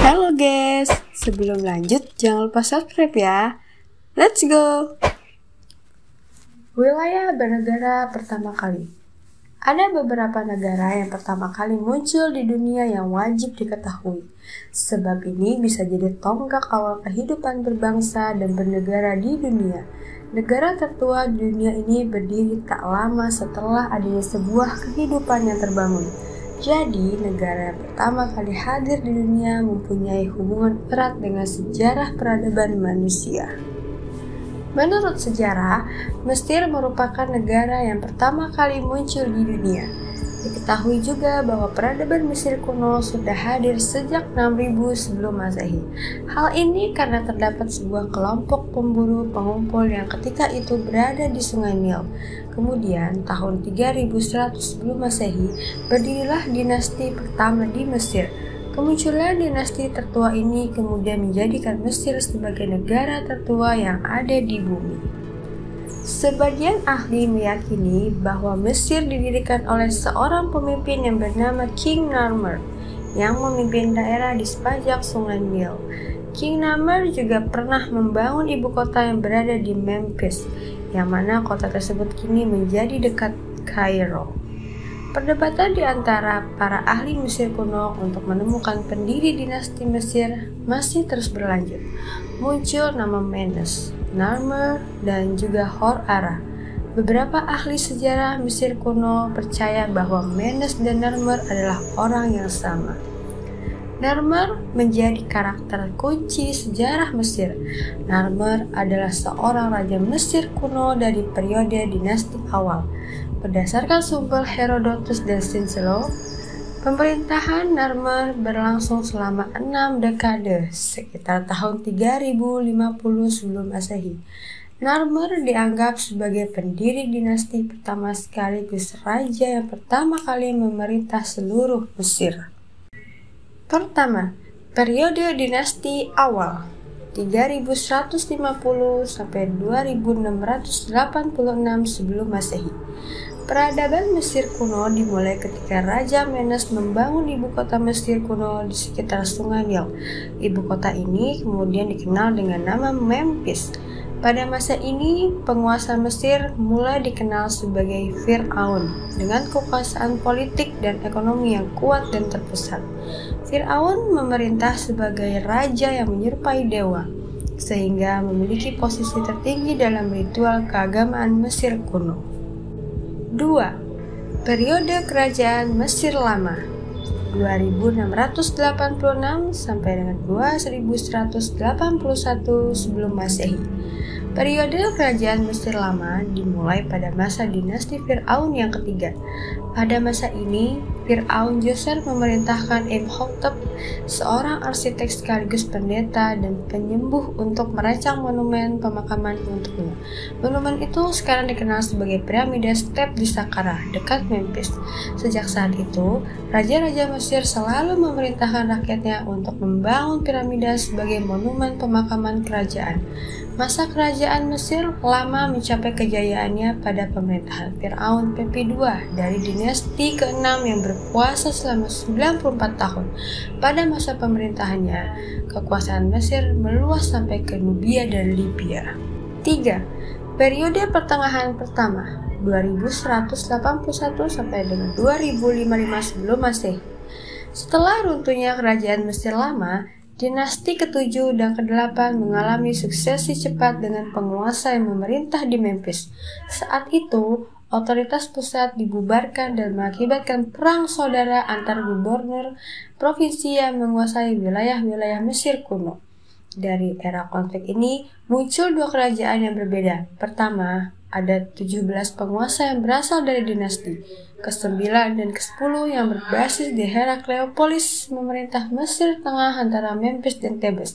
Halo guys, sebelum lanjut jangan lupa subscribe ya. Let's go! Wilayah bernegara pertama kali. Ada beberapa negara yang pertama kali muncul di dunia yang wajib diketahui. Sebab ini bisa jadi tonggak awal kehidupan berbangsa dan bernegara di dunia. Negara tertua di dunia ini berdiri tak lama setelah adanya sebuah kehidupan yang terbangun. Jadi, negara yang pertama kali hadir di dunia mempunyai hubungan erat dengan sejarah peradaban manusia. Menurut sejarah, Mesir merupakan negara yang pertama kali muncul di dunia. Diketahui juga bahwa peradaban Mesir kuno sudah hadir sejak 6000 sebelum Masehi. Hal ini karena terdapat sebuah kelompok pemburu pengumpul yang ketika itu berada di Sungai Nil. Kemudian, tahun 3100 sebelum Masehi, berdirilah dinasti pertama di Mesir. Kemunculan dinasti tertua ini kemudian menjadikan Mesir sebagai negara tertua yang ada di bumi. Sebagian ahli meyakini bahwa Mesir didirikan oleh seorang pemimpin yang bernama King Narmer yang memimpin daerah di sepanjang Sungai Nil. King Narmer juga pernah membangun ibu kota yang berada di Memphis, yang mana kota tersebut kini menjadi dekat Kairo. Perdebatan di antara para ahli Mesir kuno untuk menemukan pendiri dinasti Mesir masih terus berlanjut. Muncul nama Menes, Narmer, dan juga Hor-Ara. Beberapa ahli sejarah Mesir kuno percaya bahwa Menes dan Narmer adalah orang yang sama. Narmer menjadi karakter kunci sejarah Mesir. Narmer adalah seorang raja Mesir kuno dari periode dinasti awal. Berdasarkan sumber Herodotus dan Sincelo, pemerintahan Narmer berlangsung selama 6 dekade, sekitar tahun 3050 sebelum Masehi. Narmer dianggap sebagai pendiri dinasti pertama sekaligus raja yang pertama kali memerintah seluruh Mesir. Pertama, periode dinasti awal 3150 sampai 2686 sebelum Masehi. Peradaban Mesir kuno dimulai ketika Raja Menes membangun ibu kota Mesir kuno di sekitar Sungai Nil. Ibu kota ini kemudian dikenal dengan nama Memphis. Pada masa ini, penguasa Mesir mulai dikenal sebagai Fir'aun dengan kekuasaan politik dan ekonomi yang kuat dan terpusat. Fir'aun memerintah sebagai raja yang menyerupai dewa, sehingga memiliki posisi tertinggi dalam ritual keagamaan Mesir kuno. 2. Periode Kerajaan Mesir Lama 2686 sampai dengan 2181 sebelum Masehi. Periode Kerajaan Mesir Lama dimulai pada masa dinasti Fir'aun yang ketiga. Pada masa ini, Fir'aun Djoser memerintahkan Imhotep, seorang arsitek sekaligus pendeta dan penyembuh, untuk merancang monumen pemakaman untuknya. Monumen itu sekarang dikenal sebagai piramida Step di Saqqara, dekat Memphis. Sejak saat itu, raja-raja Mesir selalu memerintahkan rakyatnya untuk membangun piramida sebagai monumen pemakaman kerajaan. Masa kerajaan Mesir Lama mencapai kejayaannya pada pemerintahan Fir'aun Pepi II dari dinasti ke-6 yang berkuasa selama 94 tahun. Pada masa pemerintahannya, kekuasaan Mesir meluas sampai ke Nubia dan Libya. 3. Periode Pertengahan Pertama 2181 sampai dengan 2055 sebelum Masehi. Setelah runtuhnya kerajaan Mesir Lama, dinasti ke-7 dan ke-8 mengalami suksesi cepat dengan penguasa yang memerintah di Memphis. Saat itu, otoritas pusat dibubarkan dan mengakibatkan perang saudara antar gubernur provinsi yang menguasai wilayah-wilayah Mesir kuno. Dari era konflik ini, muncul dua kerajaan yang berbeda. Pertama, ada 17 penguasa yang berasal dari dinasti. Ke-9 dan ke-10 yang berbasis di Herakleopolis memerintah Mesir Tengah antara Memphis dan Thebes.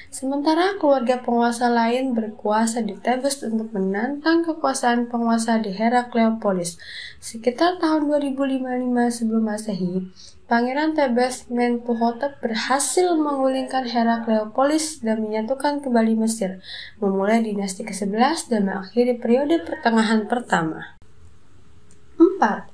Sementara keluarga penguasa lain berkuasa di Thebes untuk menantang kekuasaan penguasa di Herakleopolis. Sekitar tahun 2055 sebelum Masehi, Pangeran Thebes Mentuhotep berhasil menggulingkan Herakleopolis dan menyatukan kembali Mesir, memulai dinasti ke-11 dan mengakhiri periode pertengahan pertama. 4.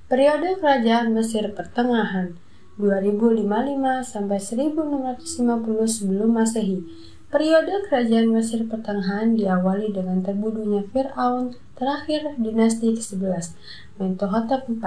Periode Kerajaan Mesir Pertengahan 2055 sampai 1650 sebelum Masehi. Periode kerajaan Mesir Pertengahan diawali dengan terbunuhnya Fir'aun, terakhir dinasti ke-11, Mentuhotep IV.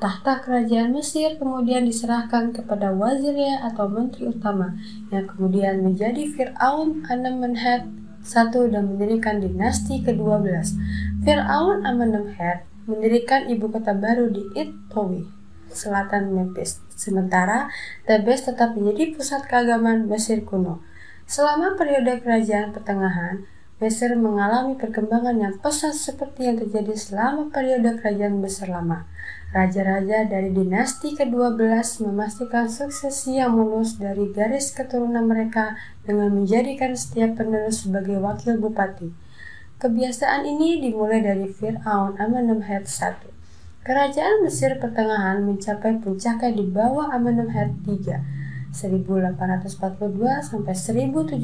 Tahta kerajaan Mesir kemudian diserahkan kepada wazirnya atau menteri utama, yang kemudian menjadi Fir'aun Amenemhet I dan mendirikan dinasti ke-12. Fir'aun Amenemhet mendirikan ibu kota baru di It-Towi, selatan Memphis. Sementara Thebes tetap menjadi pusat keagamaan Mesir kuno. Selama periode kerajaan pertengahan, Mesir mengalami perkembangan yang pesat seperti yang terjadi selama periode kerajaan Mesir lama. Raja-raja dari dinasti ke-12 memastikan suksesi yang mulus dari garis keturunan mereka dengan menjadikan setiap penerus sebagai wakil bupati. Kebiasaan ini dimulai dari Fir'aun Amenemhet I. Kerajaan Mesir Pertengahan mencapai puncaknya di bawah Amenemhet III, 1842 sampai 1797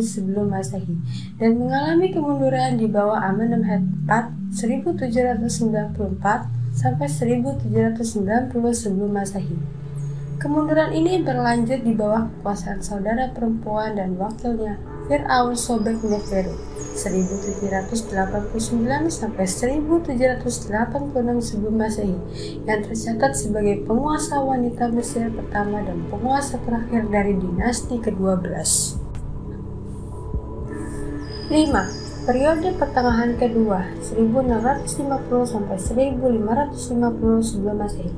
sebelum Masehi, dan mengalami kemunduran di bawah Amenemhet IV 1794 sampai 1790 sebelum Masehi. Kemunduran ini berlanjut di bawah kekuasaan saudara perempuan dan wakilnya Fir'aun Sobek Neferu 1789 sampai 1786 sebelum Masehi, yang tercatat sebagai penguasa wanita Mesir pertama dan penguasa terakhir dari dinasti ke-12. 5. Periode pertengahan kedua, 1650 sampai 1550 sebelum Masehi.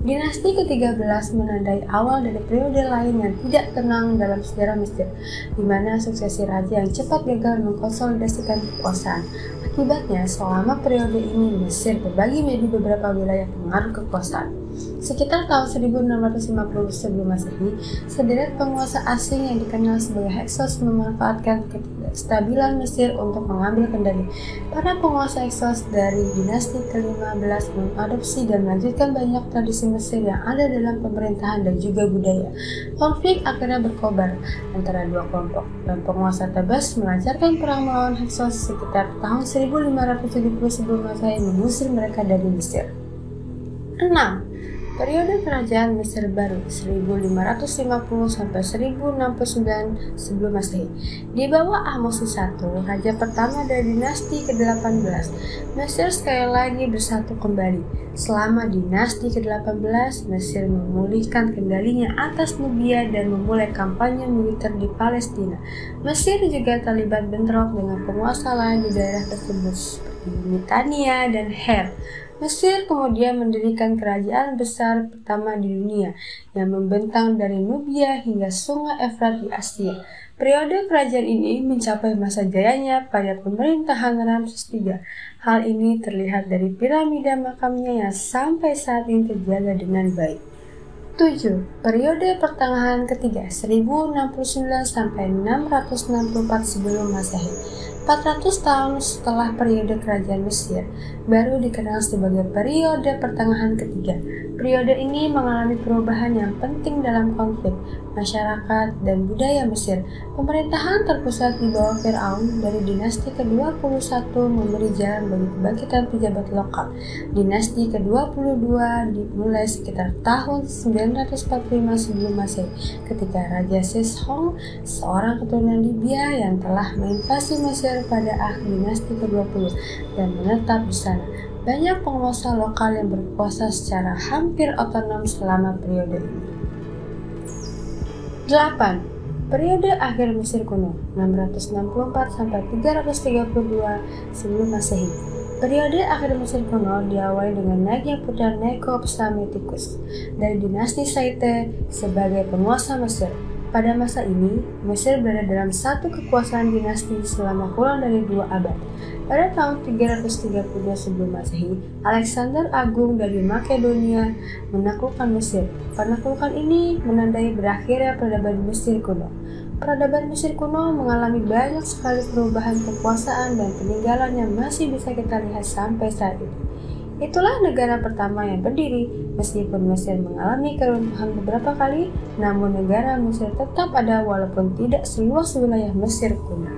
Dinasti ke-13 menandai awal dari periode lain yang tidak tenang dalam sejarah Mesir, di mana suksesi raja yang cepat gagal mengkonsolidasikan kekuasaan. Akibatnya, selama periode ini Mesir terbagi menjadi beberapa wilayah pengaruh kekuasaan. Sekitar tahun 1650 sebelum Masehi, sederet penguasa asing yang dikenal sebagai Hyksos memanfaatkan ketidakstabilan Mesir untuk mengambil kendali. Para penguasa Hyksos dari dinasti ke-15 mengadopsi dan melanjutkan banyak tradisi Mesir yang ada dalam pemerintahan dan juga budaya. Konflik akhirnya berkobar antara dua kelompok, dan penguasa Thebes melancarkan perang melawan Hyksos sekitar tahun 1570 sebelum Masehi, mengusir mereka dari Mesir. 6. Periode kerajaan Mesir Baru 1550 sampai 1069 sebelum Masehi. Di bawah Ahmose I, raja pertama dari dinasti ke-18, Mesir sekali lagi bersatu kembali. Selama dinasti ke-18, Mesir memulihkan kendalinya atas Nubia dan memulai kampanye militer di Palestina. Mesir juga terlibat bentrok dengan penguasa lain di daerah tersebut seperti Mitania dan Her. Mesir kemudian mendirikan kerajaan besar pertama di dunia yang membentang dari Nubia hingga Sungai Efrat di Asia. Periode kerajaan ini mencapai masa jayanya pada pemerintahan Ramses III. Hal ini terlihat dari piramida makamnya yang sampai saat ini terjaga dengan baik. 7. Periode pertengahan ketiga 1069 sampai 664 sebelum Masehi. 400 tahun setelah periode kerajaan Mesir, baru dikenal sebagai periode pertengahan ketiga. Periode ini mengalami perubahan yang penting dalam konflik, masyarakat, dan budaya Mesir. Pemerintahan terpusat di bawah Fir'aun dari dinasti ke-21 memberi jalan bagi kebangkitan pejabat lokal. Dinasti ke-22 dimulai sekitar tahun 945 sebelum Masehi, ketika Raja Seshong, seorang keturunan Libya yang telah menginvasi Mesir pada akhir dinasti ke-20 dan menetap di sana. Banyak penguasa lokal yang berkuasa secara hampir otonom selama periode ini. 8. Periode akhir Mesir kuno 664 sampai 332 sebelum Masehi. Periode akhir Mesir kuno diawali dengan naiknya putra Necho Psametikus dari dinasti Saite sebagai penguasa Mesir. Pada masa ini, Mesir berada dalam satu kekuasaan dinasti selama kurang dari 2 abad. Pada tahun 332 sebelum Masehi, Alexander Agung dari Makedonia menaklukkan Mesir. Penaklukan ini menandai berakhirnya peradaban Mesir kuno. Peradaban Mesir kuno mengalami banyak sekali perubahan kekuasaan dan peninggalan yang masih bisa kita lihat sampai saat ini. Itulah negara pertama yang berdiri. Meskipun Mesir mengalami keruntuhan beberapa kali, namun negara Mesir tetap ada walaupun tidak seluas wilayah Mesir kuno.